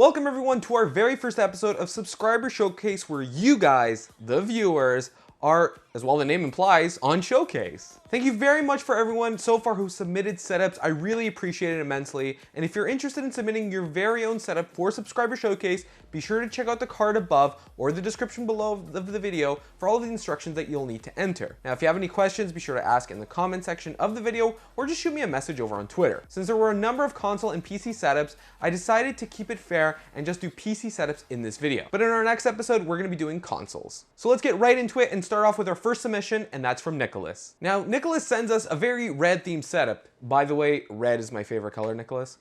Welcome everyone to our very first episode of Subscriber Showcase, where you guys, the viewers, are, as well the name implies, on Showcase. Thank you very much for everyone so far who submitted setups. I really appreciate it immensely. And if you're interested in submitting your very own setup for Subscriber Showcase, be sure to check out the card above or the description below of the video for all of the instructions that you'll need to enter. Now, if you have any questions, be sure to ask in the comment section of the video or just shoot me a message over on Twitter. Since there were a number of console and PC setups, I decided to keep it fair and just do PC setups in this video. But in our next episode, we're gonna be doing consoles. So let's get right into it and start off with our first submission, and that's from Nicholas. Now, Nicholas sends us a very red themed setup. By the way, red is my favorite color, Nicholas.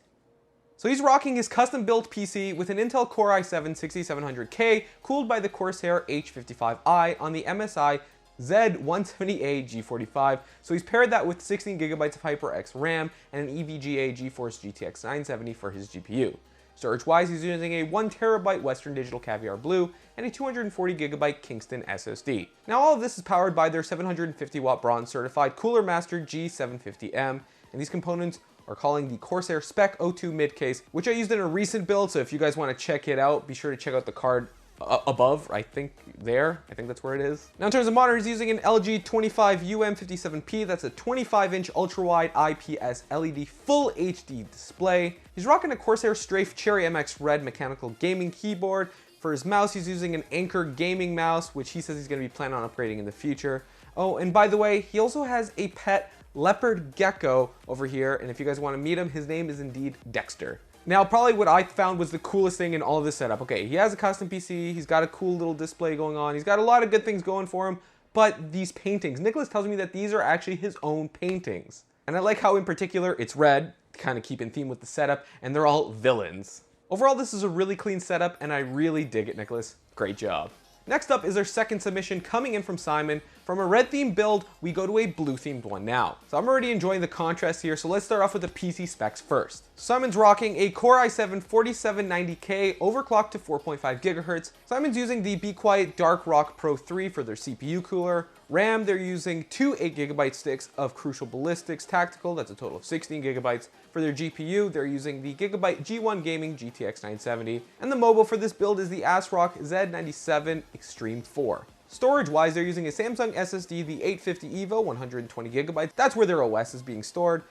So he's rocking his custom built PC with an Intel Core i7-6700K cooled by the Corsair H55i on the MSI Z170A G45. So he's paired that with 16 gigabytes of HyperX RAM and an EVGA GeForce GTX 970 for his GPU. Storage-wise, he's using a 1TB Western Digital Caviar Blue and a 240GB Kingston SSD. Now all of this is powered by their 750W bronze certified Cooler Master G750M, and these components are calling the Corsair Spec 02 mid case, which I used in a recent build, so if you guys want to check it out, be sure to check out the card above, I think that's where it is. Now in terms of monitor, he's using an LG 25UM57P, that's a 25-inch ultra-wide IPS LED full HD display. He's rocking a Corsair Strafe Cherry MX Red mechanical gaming keyboard. For his mouse, he's using an Anker gaming mouse, which he says he's going to be planning on upgrading in the future. Oh, and by the way, he also has a pet leopard gecko over here, and if you guys want to meet him, his name is indeed Dexter. Now, probably what I found was the coolest thing in all of this setup. Okay, he has a custom PC, he's got a cool little display going on, he's got a lot of good things going for him, but these paintings, Nicholas tells me that these are actually his own paintings. And I like how in particular it's red, to kind of keep in theme with the setup, and they're all villains. Overall, this is a really clean setup, and I really dig it, Nicholas. Great job. Next up is our second submission coming in from Simon. From a red themed build, we go to a blue themed one now. So I'm already enjoying the contrast here, so let's start off with the PC specs first. Simon's rocking a Core i7-4790K overclocked to 4.5 GHz. Simon's using the Be Quiet Dark Rock Pro 3 for their CPU cooler. RAM, they're using two 8GB sticks of Crucial Ballistics Tactical, that's a total of 16 GB. For their GPU, they're using the Gigabyte G1 Gaming GTX 970. And the mobile for this build is the ASRock Z97 Extreme 4. Storage-wise, they're using a Samsung SSD, the 850 EVO, 120GB. That's where their OS is being stored.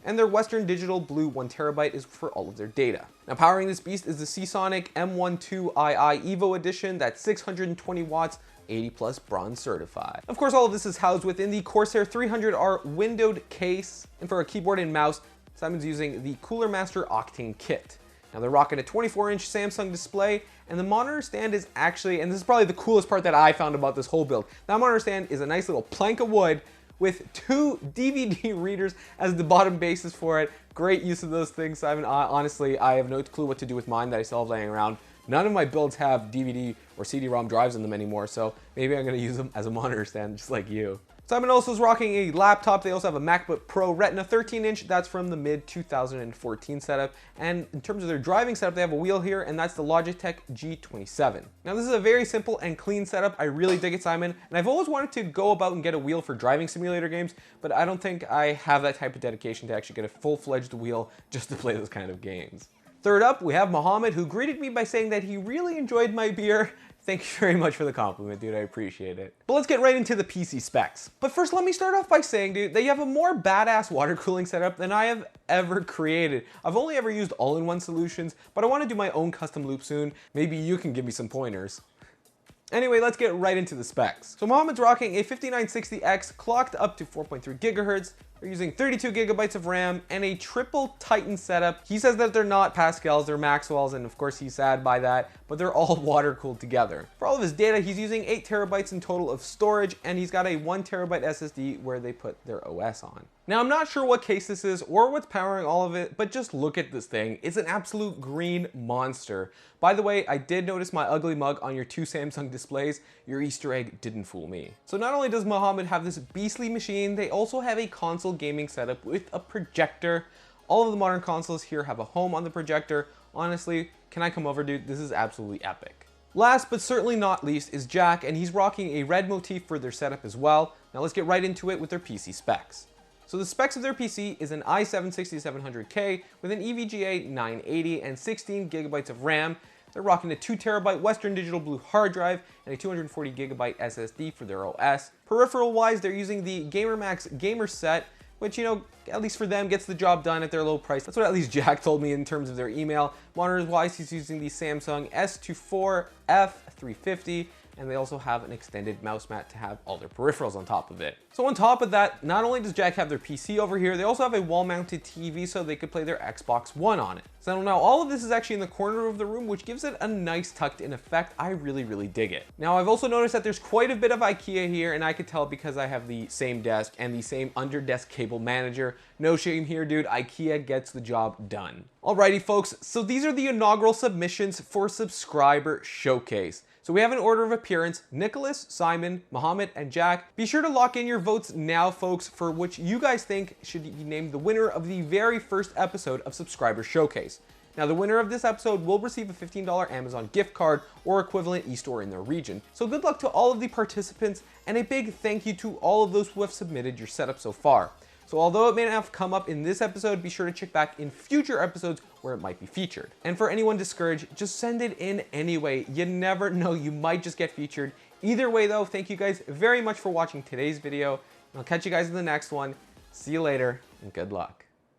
And their Western Digital Blue 1TB is for all of their data. Now powering this beast is the Seasonic M12II EVO Edition, that's 620 watts, 80+ bronze certified. Of course, all of this is housed within the Corsair 300R windowed case. And for a keyboard and mouse, Simon's using the Cooler Master Octane kit. Now they're rocking a 24-inch Samsung display, and the monitor stand is actually, and this is probably the coolest part that I found about this whole build, that monitor stand is a nice little plank of wood with two DVD readers as the bottom bases for it. Great use of those things, Simon. Honestly, I have no clue what to do with mine that I still have laying around. None of my builds have DVD or CD-ROM drives in them anymore, so maybe I'm going to use them as a monitor stand just like you. Simon also is rocking a laptop. They also have a MacBook Pro Retina 13-inch. That's from the mid-2014 setup. And in terms of their driving setup, they have a wheel here, and that's the Logitech G27. Now, this is a very simple and clean setup. I really dig it, Simon. And I've always wanted to go about and get a wheel for driving simulator games, but I don't think I have that type of dedication to actually get a full-fledged wheel just to play those kind of games. Third up, we have Mohammed, who greeted me by saying that he really enjoyed my beer. Thank you very much for the compliment, dude. I appreciate it. But let's get right into the PC specs. But first, let me start off by saying, dude, that you have a more badass water cooling setup than I have ever created. I've only ever used all-in-one solutions, but I want to do my own custom loop soon. Maybe you can give me some pointers. Anyway, let's get right into the specs. So Mohammed's rocking a 5960X clocked up to 4.3 GHz. They're using 32 gigabytes of RAM and a triple Titan setup. He says that they're not Pascals, they're Maxwells, and of course he's sad by that, but they're all water cooled together. For all of his data, he's using 8 terabytes in total of storage, and he's got a 1TB SSD where they put their OS on. Now, I'm not sure what case this is or what's powering all of it, but just look at this thing. It's an absolute green monster. By the way, I did notice my ugly mug on your two Samsung displays. Your Easter egg didn't fool me. So not only does Mohammed have this beastly machine, they also have a console gaming setup with a projector. All of the modern consoles here have a home on the projector. Honestly, can I come over, dude? This is absolutely epic. Last but certainly not least is Jack, and he's rocking a red motif for their setup as well. Now let's get right into it with their PC specs. So the specs of their PC is an i7-6700K with an EVGA 980 and 16 gigabytes of RAM. They're rocking a 2TB Western Digital Blue hard drive and a 240GB SSD for their OS. Peripheral wise, they're using the GamerMax Gamer Set, which, you know, at least for them, gets the job done at their low price. That's what at least Jack told me in terms of their email. Monitors wise, he's using the Samsung S24 F350, and they also have an extended mouse mat to have all their peripherals on top of it. So on top of that, not only does Jack have their PC over here, they also have a wall-mounted TV so they could play their Xbox One on it. So now all of this is actually in the corner of the room, which gives it a nice tucked-in effect. I really dig it. Now I've also noticed that there's quite a bit of IKEA here, and I could tell because I have the same desk and the same under-desk cable manager. No shame here, dude. IKEA gets the job done. Alrighty, folks. So these are the inaugural submissions for Subscriber Showcase. So we have an order of appearance: Nicholas, Simon, Mohammed, and Jack. Be sure to lock in your votes now, folks, for which you guys think should be named the winner of the very first episode of Subscriber Showcase. Now, the winner of this episode will receive a $15 Amazon gift card or equivalent e-store in their region. So good luck to all of the participants, and a big thank you to all of those who have submitted your setup so far. So although it may not have come up in this episode, be sure to check back in future episodes where it might be featured. And for anyone discouraged, just send it in anyway. You never know, you might just get featured. Either way though, thank you guys very much for watching today's video. I'll catch you guys in the next one. See you later, and good luck.